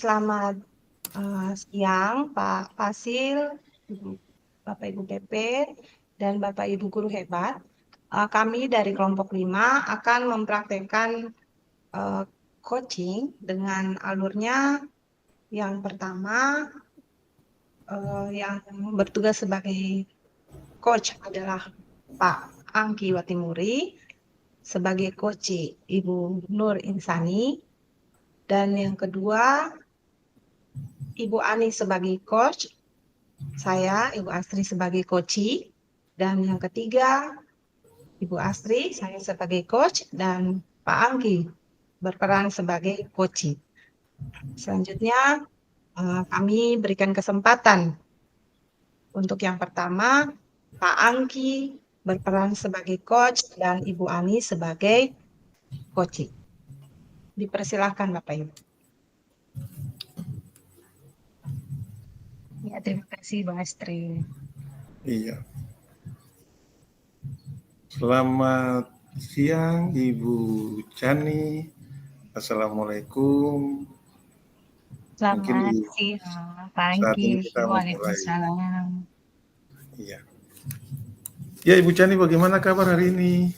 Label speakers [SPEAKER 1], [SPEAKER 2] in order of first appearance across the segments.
[SPEAKER 1] Selamat siang, Pak Fasil, Bapak Ibu PP, dan Bapak Ibu guru hebat. Kami dari kelompok 5 akan mempraktekkan coaching dengan alurnya. Yang pertama, yang bertugas sebagai coach adalah Pak Angki Watimuri, sebagai coach Ibu Nur Insani, dan yang kedua, Ibu Ani sebagai coach, saya, Ibu Astri sebagai coach, dan yang ketiga, Ibu Astri, saya sebagai coach, dan Pak Anggi berperan sebagai coach. Selanjutnya, kami berikan kesempatan untuk yang pertama, Pak Anggi berperan sebagai coach dan Ibu Ani sebagai coach. Dipersilahkan Bapak Ibu.
[SPEAKER 2] Ya, terima kasih Bang Astri.
[SPEAKER 3] Iya. Selamat siang Ibu Chani. Assalamualaikum.
[SPEAKER 2] Selamat siang, Pak Angki. Waalaikumsalam.
[SPEAKER 3] Iya. Ya Ibu Chani, bagaimana kabar hari ini?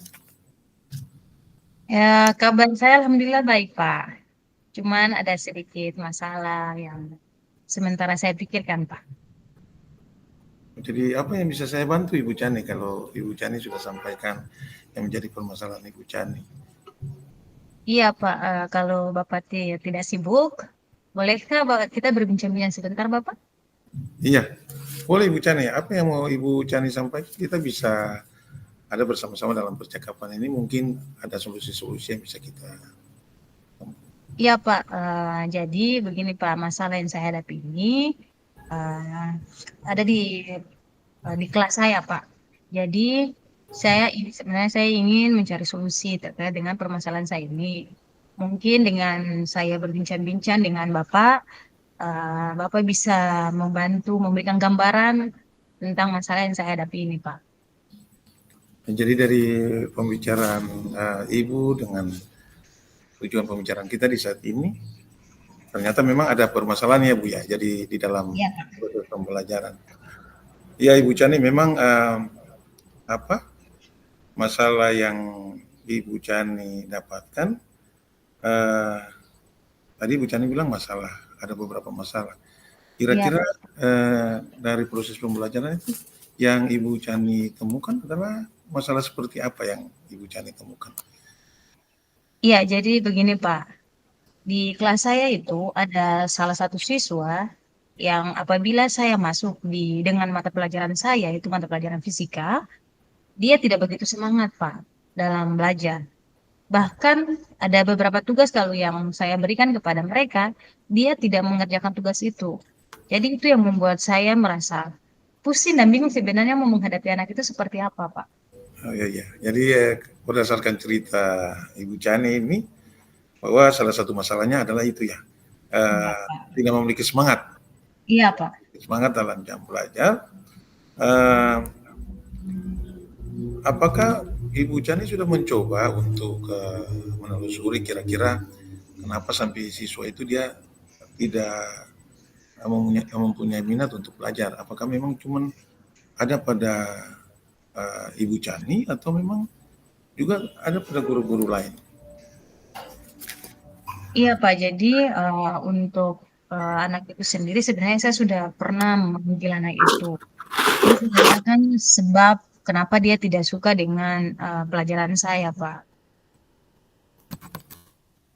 [SPEAKER 2] Ya, kabar saya alhamdulillah baik, Pak. Cuman ada sedikit masalah yang sementara saya pikirkan, Pak.
[SPEAKER 3] Jadi apa yang bisa saya bantu Ibu Chani kalau Ibu Chani sudah sampaikan yang menjadi permasalahan Ibu Chani?
[SPEAKER 2] Iya, Pak. Kalau Bapak tidak sibuk, bolehkah kita berbincang-bincang sebentar, Bapak?
[SPEAKER 3] Iya, boleh Ibu Chani. Apa yang mau Ibu Chani sampaikan? Kita bisa ada bersama-sama dalam percakapan ini. Mungkin ada solusi-solusi yang bisa kita.
[SPEAKER 2] Iya, Pak. Jadi begini, Pak. Masalah yang saya hadapi ini ada di kelas saya, Pak. Jadi sebenarnya saya ingin mencari solusi terkait dengan permasalahan saya ini. Mungkin dengan saya berbincang-bincang dengan Bapak, Bapak bisa membantu memberikan gambaran tentang masalah yang saya hadapi ini, Pak.
[SPEAKER 3] Jadi dari pembicaraan Ibu dengan tujuan pembicaraan kita di saat ini, ternyata memang ada permasalahan ya Bu ya. Jadi di dalam proses pembelajaran. Ya Ibu Chani, memang masalah yang Ibu Chani dapatkan, tadi Ibu Chani bilang ada beberapa masalah. Kira-kira dari proses pembelajaran itu yang Ibu Chani temukan adalah masalah seperti apa yang Ibu Chani temukan?
[SPEAKER 2] Iya, jadi begini Pak. Di kelas saya itu ada salah satu siswa yang apabila saya masuk dengan mata pelajaran saya, itu mata pelajaran fisika, dia tidak begitu semangat Pak dalam belajar. Bahkan ada beberapa tugas kalau yang saya berikan kepada mereka, dia tidak mengerjakan tugas itu. Jadi itu yang membuat saya merasa pusing dan bingung sebenarnya mau menghadapi anak itu seperti apa, Pak.
[SPEAKER 3] Oh iya. Jadi berdasarkan cerita Ibu Chani ini, bahwa salah satu masalahnya adalah itu ya, tidak memiliki semangat.
[SPEAKER 2] Iya, Pak.
[SPEAKER 3] Semangat dalam jam belajar. Apakah Ibu Chani sudah mencoba untuk menelusuri kira-kira kenapa sampai siswa itu dia tidak mempunyai minat untuk belajar? Apakah memang cuma ada pada Ibu Chani atau memang juga ada pada guru-guru lain?
[SPEAKER 2] Iya Pak, jadi untuk anak itu sendiri sebenarnya saya sudah pernah memanggil anak itu. Ini sebenarnya kan sebab kenapa dia tidak suka dengan pelajaran saya, Pak.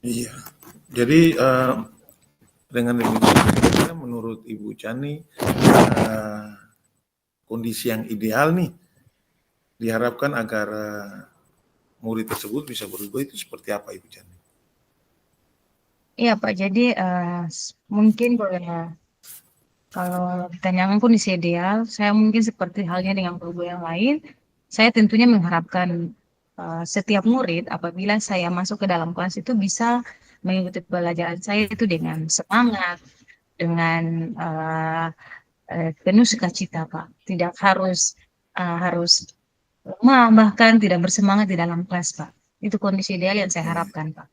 [SPEAKER 3] Iya. Jadi dengan demikian menurut Ibu Chani kondisi yang ideal nih diharapkan agar murid tersebut bisa berubah itu seperti apa Ibu Chani?
[SPEAKER 2] Iya, Pak. Jadi mungkin kalau ditanyakan kondisi ideal, saya mungkin seperti halnya dengan guru yang lain, saya tentunya mengharapkan setiap murid apabila saya masuk ke dalam kelas itu bisa mengikuti pelajaran saya itu dengan semangat, dengan penuh sukacita, Pak. Tidak harus lemah, bahkan tidak bersemangat di dalam kelas, Pak. Itu kondisi ideal yang saya harapkan, Pak.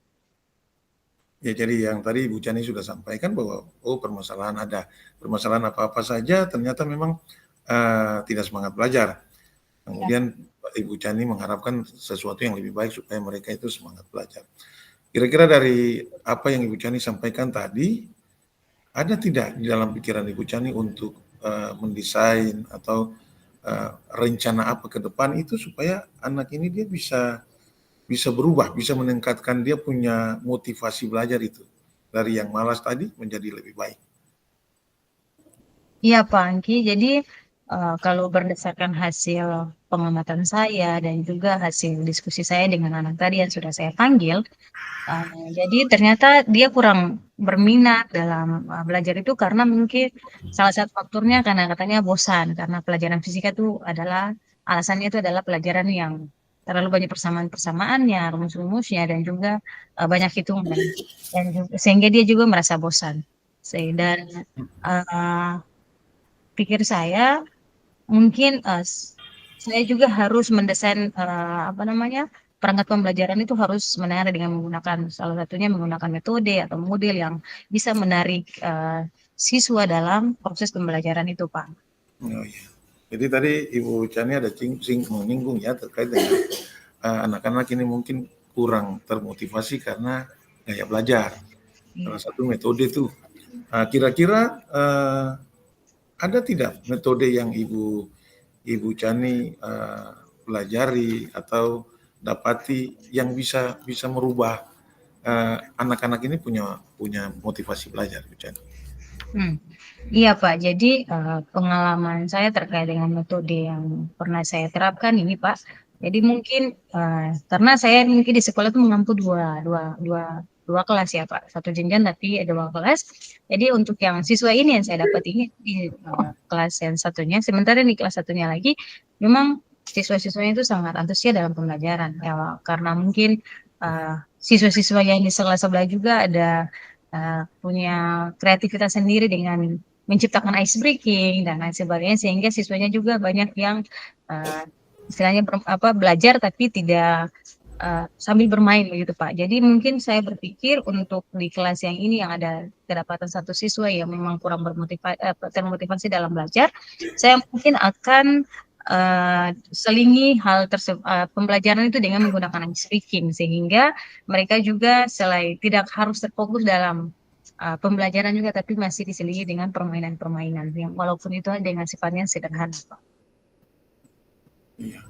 [SPEAKER 3] Ya, jadi yang tadi Ibu Chani sudah sampaikan bahwa permasalahan ada, permasalahan apa-apa saja ternyata memang tidak semangat belajar. Kemudian Ibu Chani mengharapkan sesuatu yang lebih baik supaya mereka itu semangat belajar. Kira-kira dari apa yang Ibu Chani sampaikan tadi, ada tidak di dalam pikiran Ibu Chani untuk mendesain atau rencana apa ke depan itu supaya anak ini dia bisa berubah, bisa meningkatkan dia punya motivasi belajar itu dari yang malas tadi menjadi lebih baik.
[SPEAKER 2] Iya, Pak Angki. Jadi kalau berdasarkan hasil pengamatan saya dan juga hasil diskusi saya dengan anak tadi yang sudah saya panggil, jadi ternyata dia kurang berminat dalam belajar itu karena mungkin salah satu faktornya karena katanya bosan karena pelajaran fisika itu adalah alasannya itu adalah pelajaran yang terlalu banyak persamaan-persamaannya, rumus-rumusnya dan juga banyak hitungan dan sehingga dia juga merasa bosan. Dan uh, pikir saya mungkin saya juga harus mendesain apa namanya perangkat pembelajaran itu harus menarik dengan menggunakan salah satunya menggunakan metode atau model yang bisa menarik siswa dalam proses pembelajaran itu, Pak.
[SPEAKER 3] Oh, iya. Jadi tadi Ibu Chani ada menyinggung ya terkait dengan anak-anak ini mungkin kurang termotivasi karena gaya belajar. Salah satu metode itu. Kira-kira ada tidak metode yang Ibu Chani pelajari atau dapati yang bisa merubah anak-anak ini punya motivasi belajar, Ibu Chani?
[SPEAKER 2] Iya, Pak. Jadi pengalaman saya terkait dengan metode yang pernah saya terapkan ini, Pak. Jadi mungkin karena saya mungkin di sekolah itu mengampu dua kelas ya, Pak. Satu jenjang tapi ada dua kelas. Jadi untuk yang siswa ini yang saya dapat ini di kelas yang satunya, sementara di kelas satunya lagi memang siswa-siswanya itu sangat antusias dalam pembelajaran. Ya, karena mungkin siswa-siswa yang di kelas sebelah juga ada punya kreativitas sendiri dengan menciptakan ice breaking dan lain sebagainya sehingga siswanya juga banyak yang istilahnya belajar tapi tidak sambil bermain begitu Pak. Jadi mungkin saya berpikir untuk di kelas yang ini yang ada kedapatan satu siswa yang memang kurang termotivasi dalam belajar, saya mungkin akan selingi hal tersebut pembelajaran itu dengan menggunakan ice breaking sehingga mereka juga selain tidak harus terfokus dalam pembelajaran juga tapi masih diselingi dengan permainan-permainan yang walaupun itu dengan sifatnya sederhana, Pak.
[SPEAKER 3] Iya.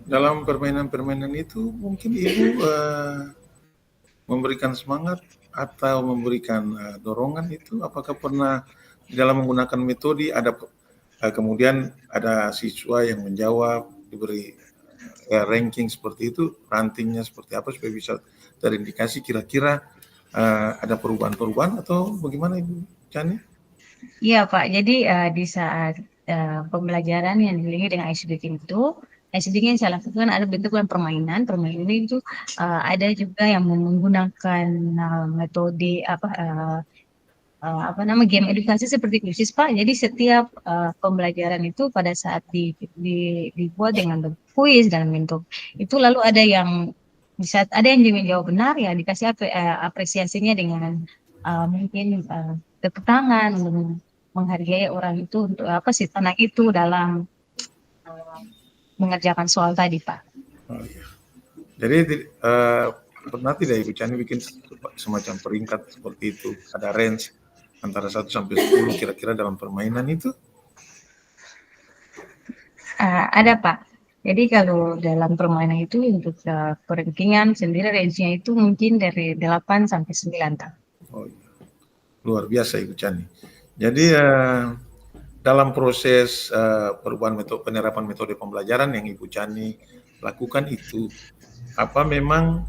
[SPEAKER 3] Dalam permainan-permainan itu mungkin Ibu memberikan semangat atau memberikan dorongan itu apakah pernah dalam menggunakan metode ada kemudian ada siswa yang menjawab diberi ranking seperti itu, rantingnya seperti apa supaya bisa terindikasi kira-kira ada perubahan-perubahan atau bagaimana Ibu Chani?
[SPEAKER 2] Iya Pak, jadi di saat pembelajaran yang diiringi dengan ice breaking itu, ice breaking yang saya lakukan ada bentuk permainan. Permainan itu ada juga yang menggunakan metode apa nama game edukasi seperti kuisis Pak. Jadi setiap pembelajaran itu pada saat dibuat dengan bentuk kuis dalam bentuk itu lalu ada yang di saat ada yang menjawab benar ya dikasih apresiasinya dengan mungkin tepuk tangan untuk menghargai orang itu untuk apa sih anak itu dalam mengerjakan soal tadi Pak.
[SPEAKER 3] Oh, iya. Jadi pernah tidak Ibu Chani bikin semacam peringkat seperti itu, ada range antara 1 sampai 10 kira-kira dalam permainan itu?
[SPEAKER 2] Ada Pak. Jadi kalau dalam permainan itu untuk perankingan sendiri range-nya itu mungkin dari 8 sampai 9 tahun.
[SPEAKER 3] Oh, iya. Luar biasa Ibu Chani. Jadi dalam proses perubahan metode penerapan metode pembelajaran yang Ibu Chani lakukan itu, apa memang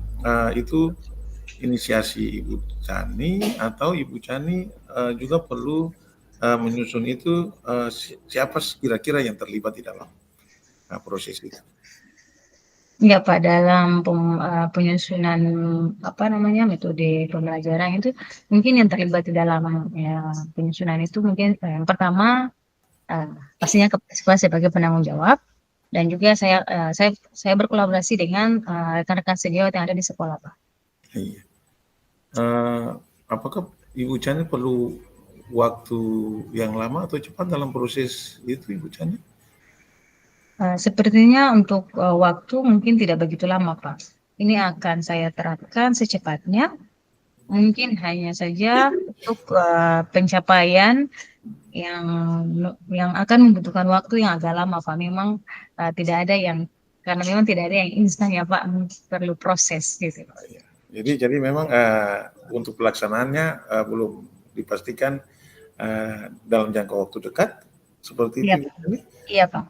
[SPEAKER 3] itu inisiasi Ibu Chani atau Ibu Chani juga perlu menyusun itu, siapa kira-kira yang terlibat di dalam proses itu?
[SPEAKER 2] Enggak Pak, dalam penyusunan apa namanya metode pembelajaran itu mungkin yang terlibat di dalam ya, penyusunan itu mungkin yang pertama eh, pastinya kepala sekolah sebagai penanggung jawab dan juga saya berkolaborasi dengan rekan-rekan sejawat yang ada di sekolah Pak.
[SPEAKER 3] Iya. Eh, apakah Ibu Chani perlu waktu yang lama atau cepat dalam proses itu Ibu Chani?
[SPEAKER 2] Sepertinya untuk waktu mungkin tidak begitu lama Pak. Ini akan saya terapkan secepatnya. Mungkin hanya saja untuk pencapaian yang yang akan membutuhkan waktu yang agak lama Pak. Memang tidak ada yang karena memang tidak ada yang instan ya Pak, perlu proses gitu.
[SPEAKER 3] Jadi memang untuk pelaksanaannya belum dipastikan dalam jangka waktu dekat seperti
[SPEAKER 2] Iya
[SPEAKER 3] itu.
[SPEAKER 2] Pak. Iya Pak.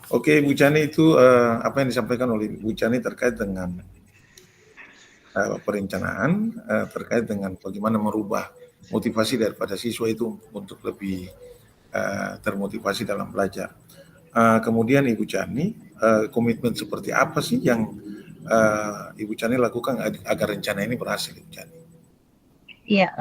[SPEAKER 3] Oke, Bu Chani itu apa yang disampaikan oleh Bu Chani terkait dengan perencanaan, terkait dengan bagaimana merubah motivasi daripada siswa itu untuk lebih termotivasi dalam belajar. Kemudian Ibu Chani, komitmen seperti apa sih yang Ibu Chani lakukan agar rencana ini berhasil, Ibu Chani?
[SPEAKER 2] Iya,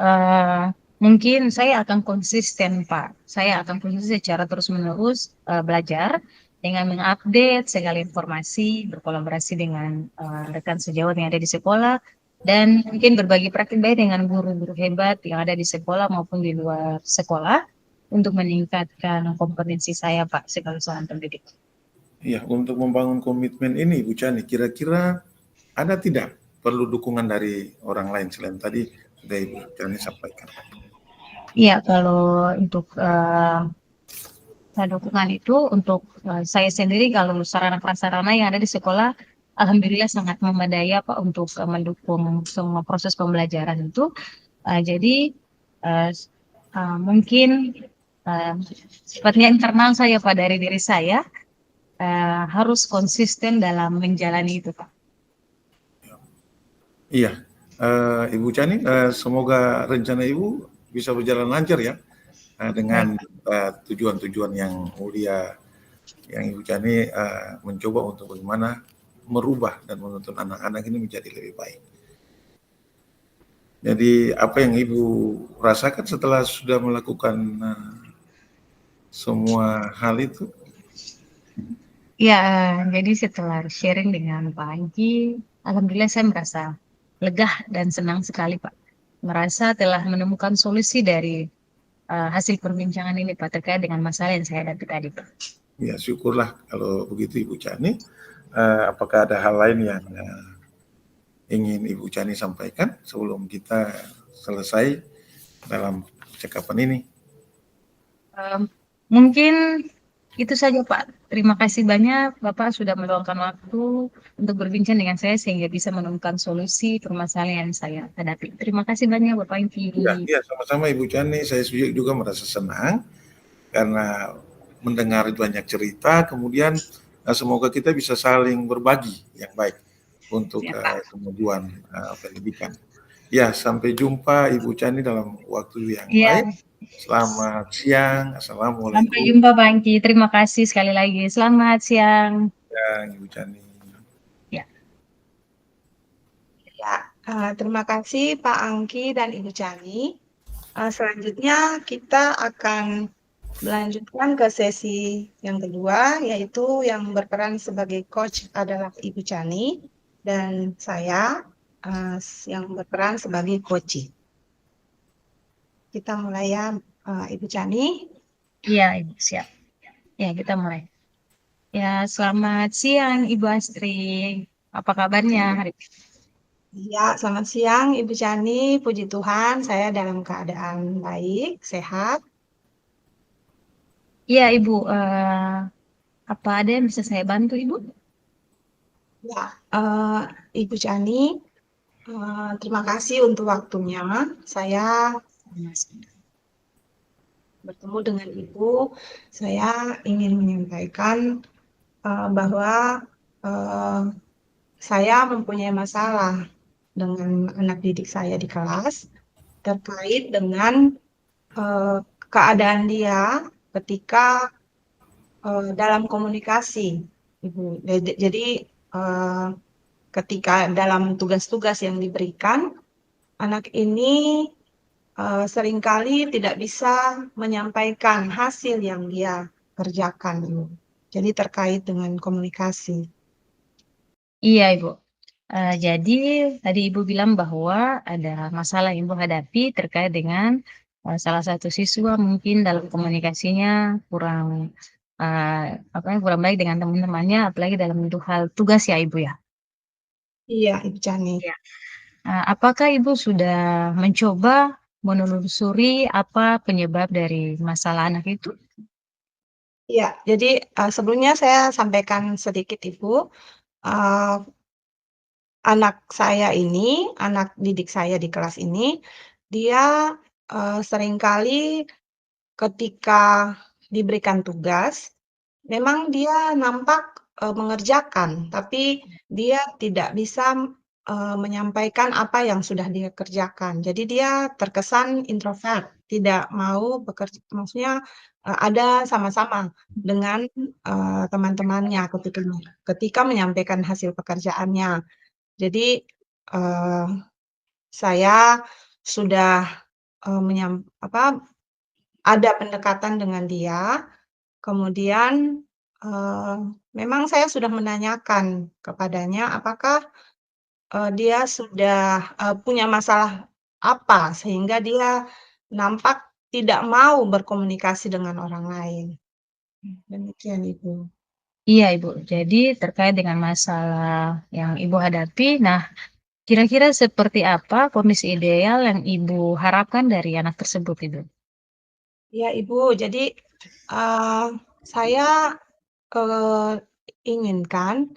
[SPEAKER 2] mungkin saya akan konsisten, Pak. Saya akan konsisten secara terus-menerus belajar dengan mengupdate segala informasi, berkolaborasi dengan rekan sejawat yang ada di sekolah, dan mungkin berbagi praktik baik dengan guru-guru hebat yang ada di sekolah maupun di luar sekolah untuk meningkatkan kompetensi saya, Pak, sebagai seorang pendidik.
[SPEAKER 3] Iya, untuk membangun komitmen ini, Bu Chani, kira-kira ada tidak perlu dukungan dari orang lain selain tadi sudah Ibu Chani sampaikan?
[SPEAKER 2] Iya, kalau untuk dukungan itu untuk saya sendiri kalau sarana prasarana yang ada di sekolah, alhamdulillah sangat memadai ya Pak untuk mendukung semua proses pembelajaran itu. Jadi uh, mungkin uh, sifatnya internal saya Pak dari diri saya harus konsisten dalam menjalani itu Pak.
[SPEAKER 3] Iya, Ibu Chani, semoga rencana Ibu bisa berjalan lancar ya, dengan tujuan-tujuan yang mulia yang Ibu Chani mencoba untuk bagaimana merubah dan menuntun anak-anak ini menjadi lebih baik. Jadi apa yang Ibu rasakan setelah sudah melakukan semua hal itu?
[SPEAKER 2] Ya, jadi setelah sharing dengan Pak Anggi, alhamdulillah saya merasa lega dan senang sekali Pak. Merasa telah menemukan solusi dari hasil perbincangan ini Pak terkait dengan masalah yang saya hadapi tadi Pak.
[SPEAKER 3] Ya, syukurlah kalau begitu Ibu Chani. Apakah ada hal lain yang ingin Ibu Chani sampaikan sebelum kita selesai dalam percakapan ini?
[SPEAKER 2] Mungkin itu saja Pak. Terima kasih banyak Bapak sudah meluangkan waktu untuk berbincang dengan saya sehingga bisa menemukan solusi permasalahan yang saya hadapi. Terima kasih banyak Bapak Ingki.
[SPEAKER 3] Ya, sama-sama Ibu Chani. Saya juga merasa senang karena mendengar banyak cerita, kemudian semoga kita bisa saling berbagi yang baik untuk kemajuan pendidikan. Ya, sampai jumpa Ibu Chani dalam waktu yang lain. Selamat siang. Assalamualaikum.
[SPEAKER 2] Sampai jumpa Pak Angki. Terima kasih sekali lagi. Selamat siang.
[SPEAKER 3] Ya, Ibu Chani.
[SPEAKER 2] Ya.
[SPEAKER 1] Ya, terima kasih Pak Angki dan Ibu Chani. Selanjutnya kita akan melanjutkan ke sesi yang kedua, yaitu yang berperan sebagai coach adalah Ibu Chani dan saya yang berperan sebagai coach. Kita mulai ya, Ibu Chani.
[SPEAKER 2] Iya, Ibu, siap. Ya, kita mulai. Ya, selamat siang Ibu Astri. Apa kabarnya hari ini?
[SPEAKER 1] Ya, selamat siang Ibu Chani. Puji Tuhan, saya dalam keadaan baik, sehat.
[SPEAKER 2] Iya, Ibu. Apa ada yang bisa saya bantu, Ibu?
[SPEAKER 1] Ya, Ibu Chani, terima kasih untuk waktunya. Saya bertemu dengan Ibu. Saya ingin menyampaikan bahwa eh, saya mempunyai masalah dengan anak didik saya di kelas terkait dengan eh, keadaan dia ketika dalam komunikasi, Ibu. Jadi eh, ketika dalam tugas-tugas yang diberikan, anak ini seringkali tidak bisa menyampaikan hasil yang dia kerjakan, Ibu. Jadi terkait dengan komunikasi.
[SPEAKER 2] Iya, Ibu. Jadi tadi Ibu bilang bahwa ada masalah yang Ibu hadapi terkait dengan salah satu siswa mungkin dalam komunikasinya kurang uh, apa ya, kurang baik dengan teman-temannya, apalagi dalam bentuk hal tugas ya Ibu ya.
[SPEAKER 1] Iya, Ibu Chani.
[SPEAKER 2] Ya. Apakah Ibu sudah mencoba menelusuri apa penyebab dari masalah anak itu?
[SPEAKER 1] Iya, jadi sebelumnya saya sampaikan sedikit, Ibu. Eh, Anak saya ini, anak didik saya di kelas ini, dia seringkali ketika diberikan tugas, memang dia nampak mengerjakan, tapi dia tidak bisa menyampaikan apa yang sudah dia kerjakan. Jadi dia terkesan introvert, tidak mau bekerja, maksudnya ada sama-sama dengan teman-temannya ketika menyampaikan hasil pekerjaannya. Jadi eh, saya sudah ada pendekatan dengan dia. Kemudian eh, memang saya sudah menanyakan kepadanya apakah dia sudah punya masalah apa sehingga dia nampak tidak mau berkomunikasi dengan orang lain. Demikian, Ibu.
[SPEAKER 2] Iya Ibu, jadi terkait dengan masalah yang Ibu hadapi, nah kira-kira seperti apa kondisi ideal yang Ibu harapkan dari anak tersebut Ibu?
[SPEAKER 1] Ya, Ibu. Jadi eh, saya eh, inginkan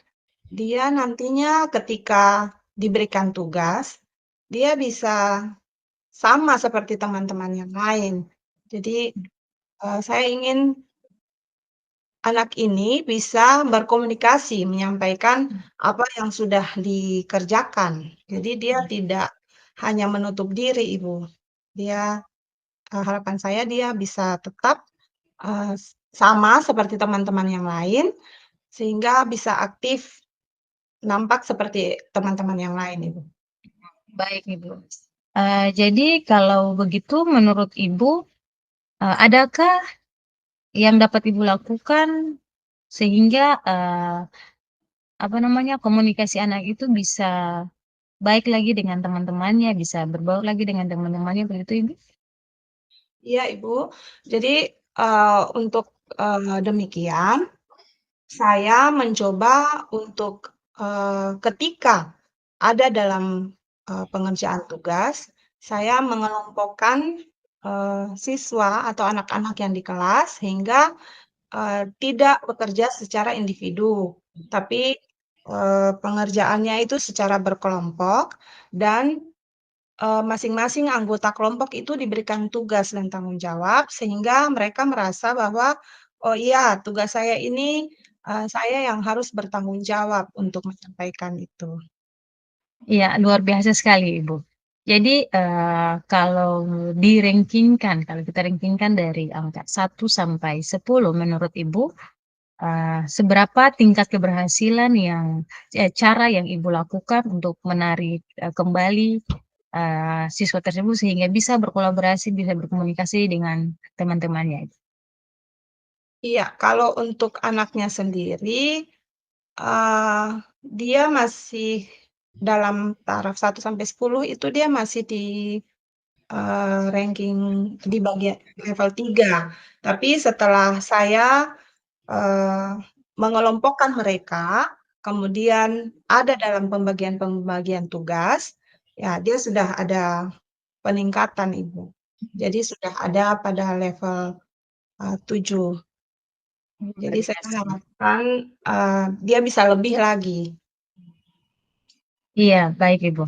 [SPEAKER 1] dia nantinya ketika diberikan tugas, dia bisa sama seperti teman-teman yang lain. Jadi, saya ingin anak ini bisa berkomunikasi, menyampaikan apa yang sudah dikerjakan. Jadi, dia tidak hanya menutup diri, Ibu. Dia, harapan saya dia bisa tetap eh, sama seperti teman-teman yang lain, sehingga bisa aktif nampak seperti teman-teman yang lain, Ibu.
[SPEAKER 2] Baik Ibu. Jadi kalau begitu menurut Ibu, adakah yang dapat Ibu lakukan sehingga apa namanya komunikasi anak itu bisa baik lagi dengan teman-temannya, bisa berbaur lagi dengan teman-temannya begitu Ibu?
[SPEAKER 1] Iya, Ibu. Jadi, untuk demikian, saya mencoba untuk ketika ada dalam pengerjaan tugas, saya mengelompokkan siswa atau anak-anak yang di kelas sehingga tidak bekerja secara individu, tapi pengerjaannya itu secara berkelompok dan masing-masing anggota kelompok itu diberikan tugas dan tanggung jawab sehingga mereka merasa bahwa, "Oh iya, tugas saya ini, saya yang harus bertanggung jawab untuk menyampaikan itu."
[SPEAKER 2] Iya, luar biasa sekali, Ibu. Jadi, kalau kalau kita rankingkan dari angka 1 sampai 10 menurut Ibu, seberapa tingkat keberhasilan cara yang Ibu lakukan untuk menarik, kembali, siswa tersebut sehingga bisa berkolaborasi, bisa berkomunikasi dengan teman-temannya?
[SPEAKER 1] Iya, kalau untuk anaknya sendiri, eee, dia masih dalam taraf 1 sampai 10 itu dia masih di ranking di bagian level 3. Tapi setelah saya eee, mengelompokkan mereka, kemudian ada dalam pembagian-pembagian tugas, ya dia sudah ada peningkatan, Ibu. Jadi sudah ada pada level 7. Jadi
[SPEAKER 2] Luar
[SPEAKER 1] saya
[SPEAKER 2] biasa.
[SPEAKER 1] harapkan dia bisa lebih lagi.
[SPEAKER 2] Iya, baik Ibu.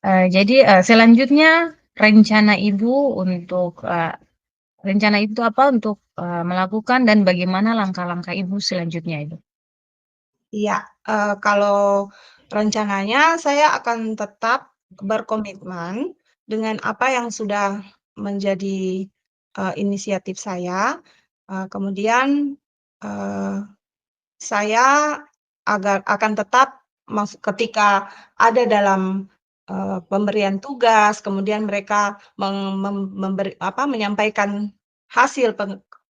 [SPEAKER 2] Jadi selanjutnya rencana Ibu untuk rencana itu apa untuk melakukan dan bagaimana langkah-langkah Ibu selanjutnya itu?
[SPEAKER 1] Iya, kalau rencananya saya akan tetap berkomitmen dengan apa yang sudah menjadi inisiatif saya. Kemudian eh, saya akan tetap ketika ada dalam pemberian tugas, kemudian mereka menyampaikan hasil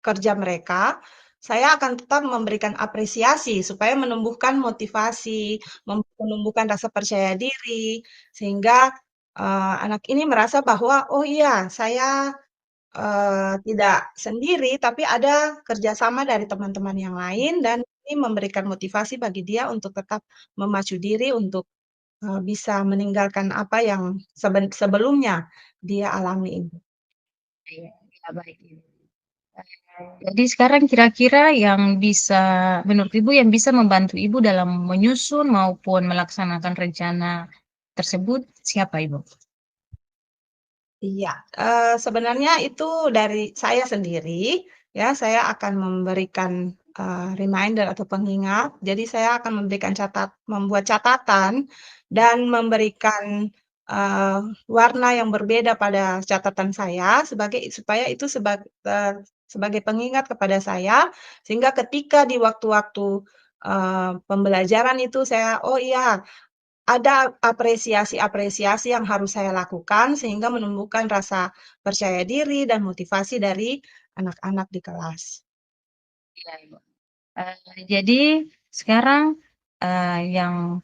[SPEAKER 1] kerja mereka, saya akan tetap memberikan apresiasi supaya menumbuhkan motivasi, menumbuhkan rasa percaya diri, sehingga anak ini merasa bahwa, oh iya, saya tidak sendiri, tapi ada kerjasama dari teman-teman yang lain dan ini memberikan motivasi bagi dia untuk tetap memacu diri untuk bisa meninggalkan apa yang sebelumnya dia alami.
[SPEAKER 2] Iya, iya, baik Ibu. Jadi sekarang kira-kira yang bisa, menurut Ibu yang bisa membantu Ibu dalam menyusun maupun melaksanakan rencana tersebut siapa Ibu?
[SPEAKER 1] Iya, sebenarnya itu dari saya sendiri, ya, saya akan memberikan reminder atau pengingat. Jadi saya akan membuat catatan dan memberikan uh, warna yang berbeda pada catatan saya supaya itu sebagai pengingat kepada saya, sehingga ketika di waktu-waktu pembelajaran itu saya, oh iya, ada apresiasi-apresiasi yang harus saya lakukan sehingga menumbuhkan rasa percaya diri dan motivasi dari anak-anak di kelas.
[SPEAKER 2] Iya, Ibu. Jadi sekarang yang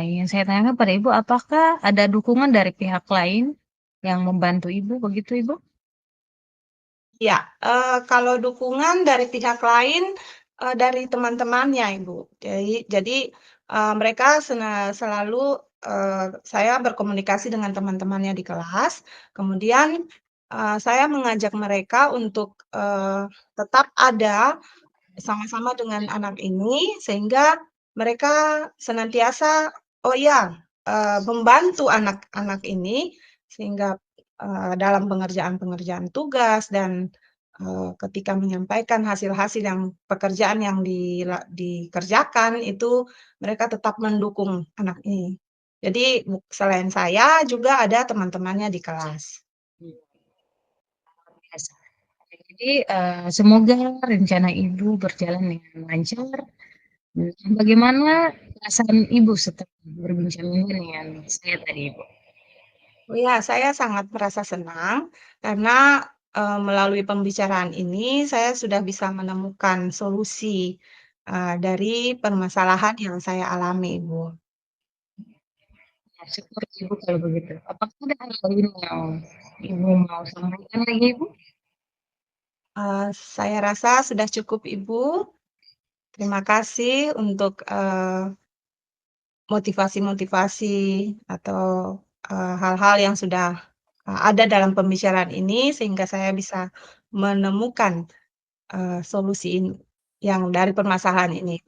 [SPEAKER 2] yang saya tanyakan pada Ibu, apakah ada dukungan dari pihak lain yang membantu Ibu, begitu Ibu?
[SPEAKER 1] Ya, kalau dukungan dari pihak lain, dari teman-temannya, Ibu. Jadi, mereka selalu saya berkomunikasi dengan teman-temannya di kelas, kemudian, saya mengajak mereka untuk, tetap ada sama-sama dengan anak ini, sehingga mereka senantiasa, oh iya, membantu anak-anak ini, sehingga dalam pengerjaan-pengerjaan tugas dan ketika menyampaikan hasil-hasil yang pekerjaan yang dikerjakan, itu mereka tetap mendukung anak ini. Jadi selain saya juga ada teman-temannya di kelas.
[SPEAKER 2] Biasa. Jadi semoga rencana Ibu berjalan dengan lancar. Bagaimana perasaan Ibu setelah berbincang ini dengan saya tadi, Ibu?
[SPEAKER 1] Oh ya, saya sangat merasa senang karena melalui pembicaraan ini saya sudah bisa menemukan solusi dari permasalahan yang saya alami, Ibu.
[SPEAKER 2] Ya, syukur Ibu kalau begitu. Apakah ada hal lain yang Ibu mau sampaikan lagi, Ibu?
[SPEAKER 1] Saya rasa sudah cukup, Ibu. Terima kasih untuk motivasi-motivasi atau hal-hal yang sudah ada dalam pembicaraan ini sehingga saya bisa menemukan solusi yang dari permasalahan ini.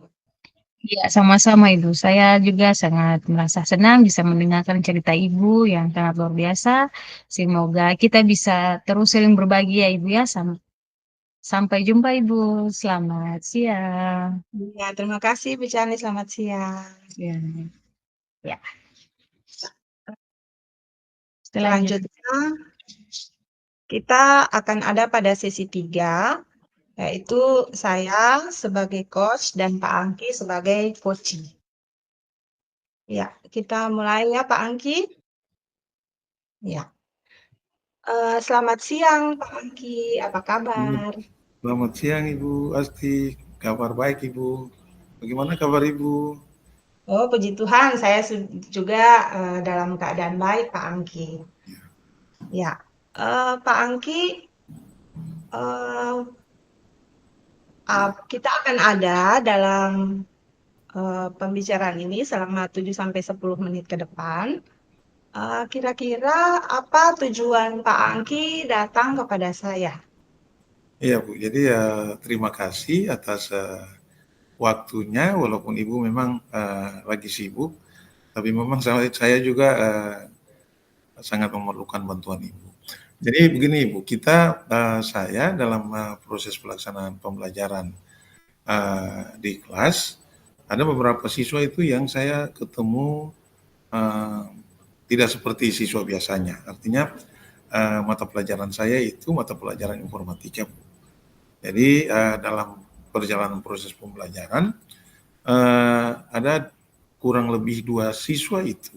[SPEAKER 2] Iya, sama-sama Ibu. Saya juga sangat merasa senang bisa mendengarkan cerita Ibu yang sangat luar biasa. Semoga kita bisa terus saling berbagi ya Ibu ya. Sampai jumpa Ibu. Selamat siang.
[SPEAKER 1] Ya, terima kasih Bu Chani, selamat siang.
[SPEAKER 2] Ya, ya. Selanjutnya.
[SPEAKER 1] Selanjutnya, kita akan ada pada sesi 3, yaitu saya sebagai coach dan Pak Angki sebagai coachee. Ya, kita mulai ya Pak Angki. Ya, selamat siang Pak Angki, apa kabar?
[SPEAKER 3] Selamat siang Ibu Asti, kabar baik Ibu. Bagaimana kabar Ibu?
[SPEAKER 1] Oh, puji Tuhan, saya juga dalam keadaan baik Pak Angki. Ya, Pak Angki, eh, kita akan ada dalam pembicaraan ini selama 7 sampai 10 menit ke depan. Kira-kira apa tujuan Pak Angki datang kepada saya?
[SPEAKER 3] Iya Bu, jadi ya terima kasih atas waktunya, walaupun Ibu memang lagi sibuk, tapi memang saya juga sangat memerlukan bantuan Ibu. Jadi begini Ibu, saya dalam proses pelaksanaan pembelajaran di kelas, ada beberapa siswa itu yang saya ketemu eh, tidak seperti siswa biasanya. Artinya mata pelajaran saya itu mata pelajaran informatika, Bu. Jadi dalam perjalanan proses pembelajaran ada kurang lebih 2 siswa itu,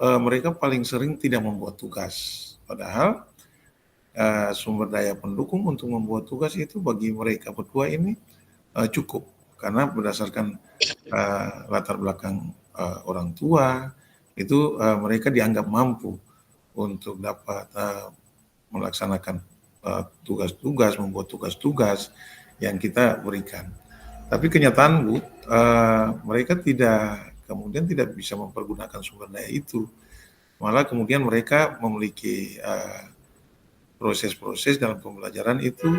[SPEAKER 3] mereka paling sering tidak membuat tugas. Padahal sumber daya pendukung untuk membuat tugas itu bagi mereka berdua ini cukup, karena berdasarkan latar belakang orang tua itu mereka dianggap mampu untuk dapat melaksanakan tugas-tugas, membuat tugas-tugas yang kita berikan. Tapi kenyataan Bu, mereka kemudian tidak bisa mempergunakan sumber daya itu. Malah kemudian mereka memiliki proses-proses dalam pembelajaran itu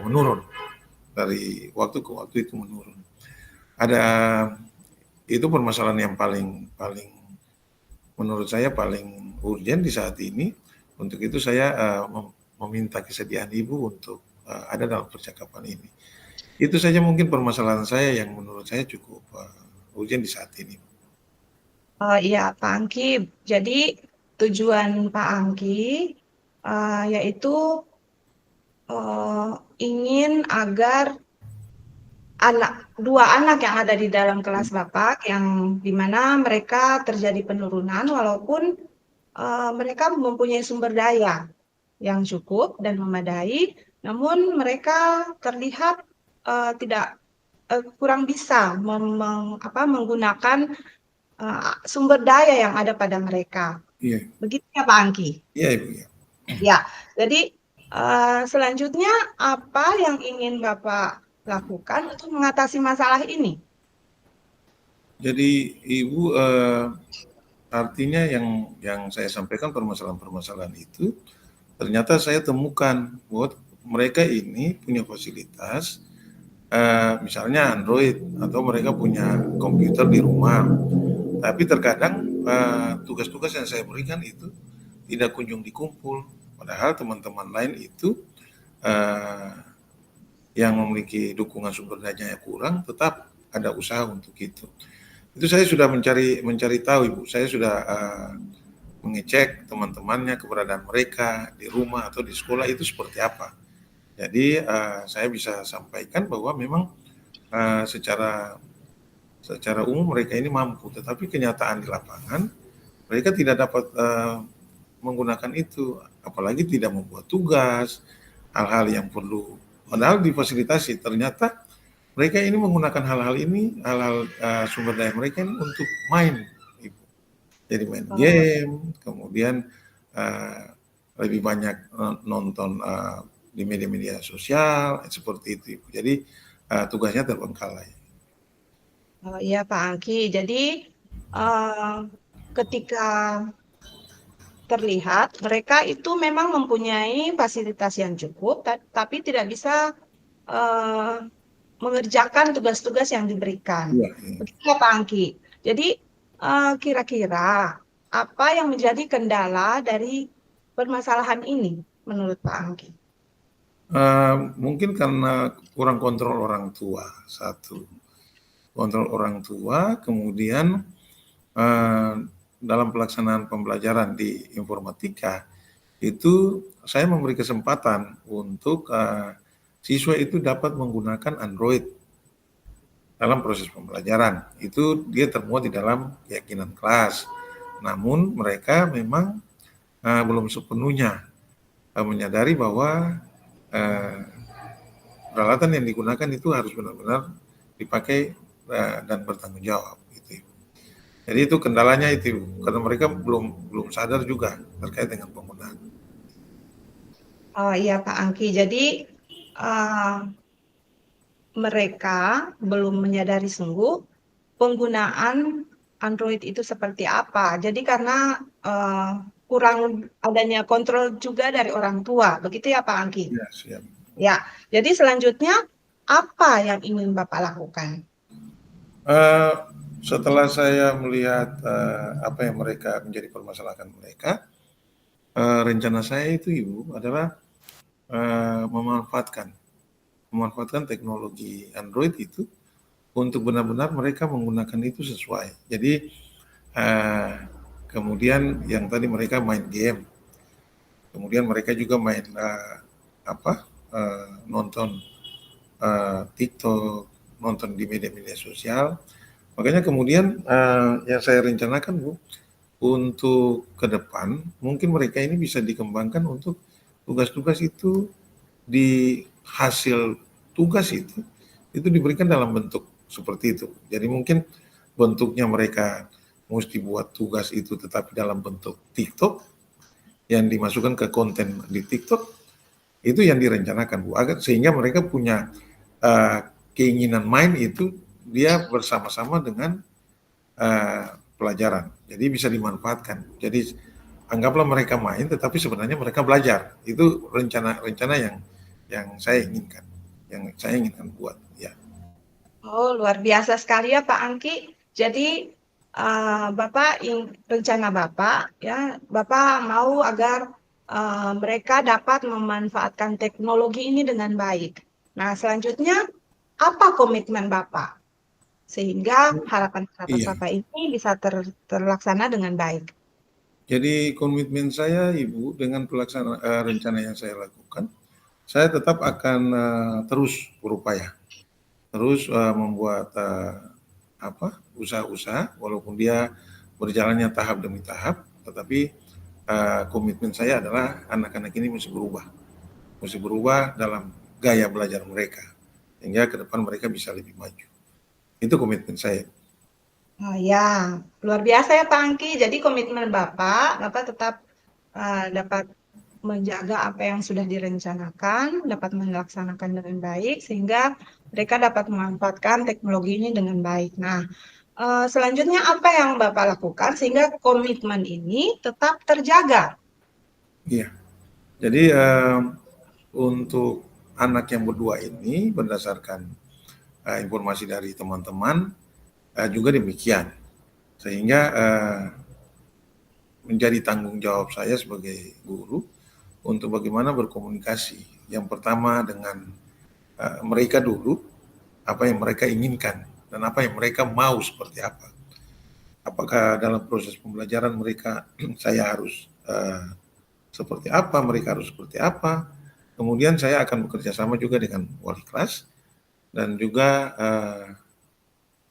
[SPEAKER 3] menurun, dari waktu ke waktu itu menurun. Ada itu permasalahan yang paling paling menurut saya paling urgent di saat ini. Untuk itu saya meminta kesediaan Ibu untuk ada dalam percakapan ini. Itu saja mungkin permasalahan saya yang menurut saya cukup urgent di saat ini.
[SPEAKER 1] Iya, Pak Angki. Jadi tujuan Pak Angki yaitu ingin agar dua anak yang ada di dalam kelas Bapak, yang dimana mereka terjadi penurunan, walaupun mereka mempunyai sumber daya yang cukup dan memadai, namun mereka terlihat tidak kurang bisa menggunakan sumber daya yang ada pada mereka.
[SPEAKER 3] Iya,
[SPEAKER 1] Begitu ya Pak Angki?
[SPEAKER 3] iya Ibu ya.
[SPEAKER 1] Ya, jadi selanjutnya apa yang ingin Bapak lakukan untuk mengatasi masalah ini?
[SPEAKER 3] Jadi Ibu artinya yang saya sampaikan permasalahan-permasalahan itu ternyata saya temukan bahwa mereka ini punya fasilitas misalnya Android atau mereka punya komputer di rumah, tapi terkadang tugas-tugas yang saya berikan itu tidak kunjung dikumpul, padahal teman-teman lain itu eh, yang memiliki dukungan sumber daya yang kurang tetap ada usaha untuk itu. Itu saya sudah mencari tahu Ibu, saya sudah mengecek teman-temannya, keberadaan mereka di rumah atau di sekolah itu seperti apa. Jadi saya bisa sampaikan bahwa memang secara secara umum mereka ini mampu, tetapi kenyataan di lapangan mereka tidak dapat menggunakan itu, apalagi tidak membuat tugas, hal-hal yang perlu. Padahal difasilitasi, ternyata mereka ini menggunakan hal-hal ini, hal-hal sumber daya mereka ini untuk main, Ibu. Jadi main
[SPEAKER 1] Oh,
[SPEAKER 3] game, kemudian uh, lebih banyak nonton di media-media sosial, seperti itu, Ibu. Jadi tugasnya terbengkalai.
[SPEAKER 1] iya Pak Angki. Jadi eh, ketika terlihat mereka itu memang mempunyai fasilitas yang cukup, tapi tidak bisa eh, mengerjakan tugas-tugas yang diberikan.
[SPEAKER 3] Iya, iya.
[SPEAKER 1] Begitu ya Pak Angki. Jadi kira-kira apa yang menjadi kendala dari permasalahan ini menurut Pak Angki?
[SPEAKER 3] Mungkin karena kurang kontrol orang tua, satu. Kontrol orang tua, kemudian eh, dalam pelaksanaan pembelajaran di informatika, itu saya memberi kesempatan untuk siswa itu dapat menggunakan Android dalam proses pembelajaran. Itu dia termuat di dalam keyakinan kelas. Namun mereka memang belum sepenuhnya menyadari bahwa eh, peralatan yang digunakan itu harus benar-benar dipakai dan bertanggung jawab gitu. Jadi itu kendalanya itu karena mereka belum belum sadar juga terkait dengan penggunaan.
[SPEAKER 1] Oh iya Pak Angki. Jadi eh, mereka belum menyadari sungguh penggunaan Android itu seperti apa. Jadi karena eh, kurang adanya kontrol juga dari orang tua. Begitu ya Pak Angki?
[SPEAKER 3] Ya, siap.
[SPEAKER 1] Ya, jadi selanjutnya apa yang ingin Bapak lakukan?
[SPEAKER 3] Eh, Setelah saya melihat apa yang mereka menjadi permasalahan mereka, rencana saya itu Ibu adalah memanfaatkan teknologi Android itu untuk benar-benar mereka menggunakan itu sesuai. Jadi eh, kemudian yang tadi mereka main game, kemudian mereka juga main nonton TikTok, nonton di media-media sosial. Makanya kemudian yang saya rencanakan Bu, untuk ke depan mungkin mereka ini bisa dikembangkan untuk tugas-tugas itu di hasil tugas itu diberikan dalam bentuk seperti itu. Jadi mungkin bentuknya mereka mesti buat tugas itu tetapi dalam bentuk TikTok yang dimasukkan ke konten di TikTok itu yang direncanakan Bu, agar sehingga mereka punya uh, keinginan main itu dia bersama-sama dengan pelajaran. Jadi bisa dimanfaatkan. Jadi anggaplah mereka main, tetapi sebenarnya mereka belajar. Itu rencana yang saya inginkan, buat. Ya,
[SPEAKER 1] Oh, luar biasa sekali ya Pak Angki. Jadi rencana Bapak ya, Bapak mau agar mereka dapat memanfaatkan teknologi ini dengan baik. Nah, selanjutnya apa komitmen Bapak sehingga harapan-harapan
[SPEAKER 3] iya.
[SPEAKER 1] Bapak ini bisa terlaksana dengan baik?
[SPEAKER 3] Jadi komitmen saya, Ibu, dengan pelaksanaan rencana yang saya lakukan, saya tetap akan terus berupaya, terus membuat usaha-usaha, walaupun dia berjalannya tahap demi tahap, tetapi komitmen saya adalah anak-anak ini mesti berubah dalam gaya belajar mereka, sehingga ke depan mereka bisa lebih maju. Itu komitmen saya.
[SPEAKER 1] Oh ya, luar biasa ya Pak Angki. Jadi komitmen Bapak tetap dapat menjaga apa yang sudah direncanakan, dapat melaksanakan dengan baik, sehingga mereka dapat memanfaatkan teknologi ini dengan baik. Nah, selanjutnya apa yang Bapak lakukan sehingga komitmen ini tetap terjaga?
[SPEAKER 3] Iya. Jadi untuk anak yang berdua ini berdasarkan informasi dari teman-teman juga demikian, sehingga menjadi tanggung jawab saya sebagai guru untuk bagaimana berkomunikasi. Yang pertama dengan mereka dulu, apa yang mereka inginkan dan apa yang mereka mau seperti apa. Apakah dalam proses pembelajaran mereka saya harus seperti apa, mereka harus seperti apa. Kemudian saya akan bekerja sama juga dengan wali kelas dan juga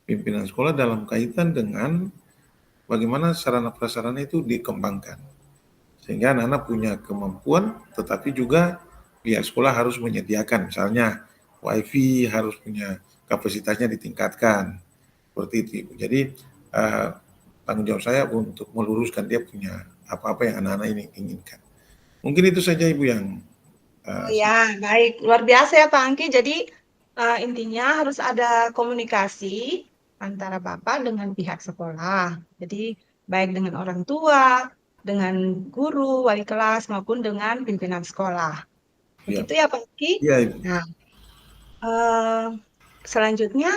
[SPEAKER 3] pimpinan sekolah dalam kaitan dengan bagaimana sarana prasarana itu dikembangkan. Sehingga anak-anak punya kemampuan, tetapi juga pihak sekolah harus menyediakan, misalnya WiFi harus punya kapasitasnya ditingkatkan, seperti itu. Jadi tanggung jawab saya untuk meluruskan dia punya apa-apa yang anak-anak ini inginkan. Mungkin itu saja Ibu yang
[SPEAKER 1] Oh ya, baik. Luar biasa ya Pak Angki. Jadi intinya harus ada komunikasi antara Bapak dengan pihak sekolah. Jadi baik dengan orang tua, dengan guru, wali kelas, maupun dengan pimpinan sekolah.
[SPEAKER 3] siap.
[SPEAKER 1] Begitu ya Pak Angki?
[SPEAKER 3] Iya Ibu.
[SPEAKER 1] Nah, eh, selanjutnya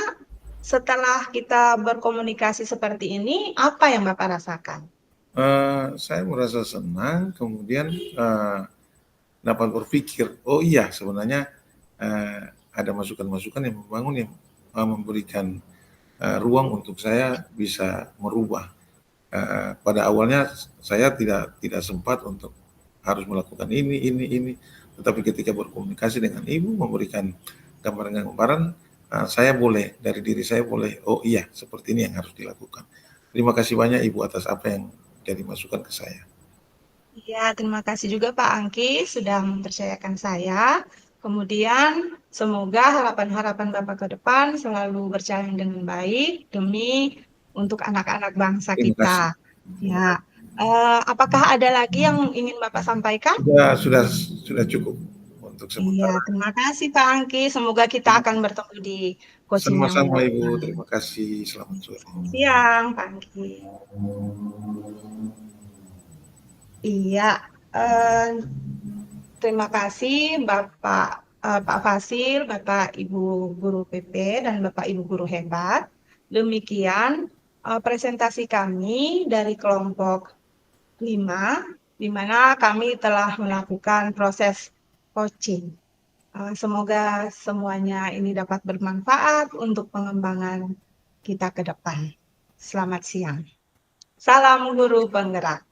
[SPEAKER 1] setelah kita berkomunikasi seperti ini, apa yang Bapak rasakan?
[SPEAKER 3] Saya merasa senang, kemudian dapat berpikir, oh iya sebenarnya ada masukan-masukan yang membangun, yang memberikan ruang untuk saya bisa merubah. Pada awalnya saya tidak sempat untuk harus melakukan ini, tetapi ketika berkomunikasi dengan ibu, memberikan gambaran-gambaran, saya boleh, dari diri saya boleh, oh iya seperti ini yang harus dilakukan. Terima kasih banyak Ibu atas apa yang jadi masukan ke saya.
[SPEAKER 1] Ya, terima kasih juga Pak Angki sudah mempercayakan saya. Kemudian semoga harapan-harapan Bapak ke depan selalu berjalan dengan baik demi untuk anak-anak bangsa
[SPEAKER 3] Terima
[SPEAKER 1] kita.
[SPEAKER 3] kasih.
[SPEAKER 1] Ya, apakah ada lagi yang ingin Bapak sampaikan?
[SPEAKER 3] Sudah cukup untuk
[SPEAKER 1] Iya,
[SPEAKER 3] sementara.
[SPEAKER 1] terima kasih Pak Angki. Semoga kita akan bertemu di coaching yang
[SPEAKER 3] Sama-sama Ibu,
[SPEAKER 1] berikutnya.
[SPEAKER 3] terima kasih. Selamat sore.
[SPEAKER 1] Siang, Pak Angki. Iya, eh, terima kasih Pak Fasil, Bapak Ibu Guru PP, dan Bapak Ibu Guru hebat. Demikian presentasi kami dari kelompok 5, di mana kami telah melakukan proses coaching. Semoga semuanya ini dapat bermanfaat untuk pengembangan kita ke depan. Selamat siang. Salam guru penggerak.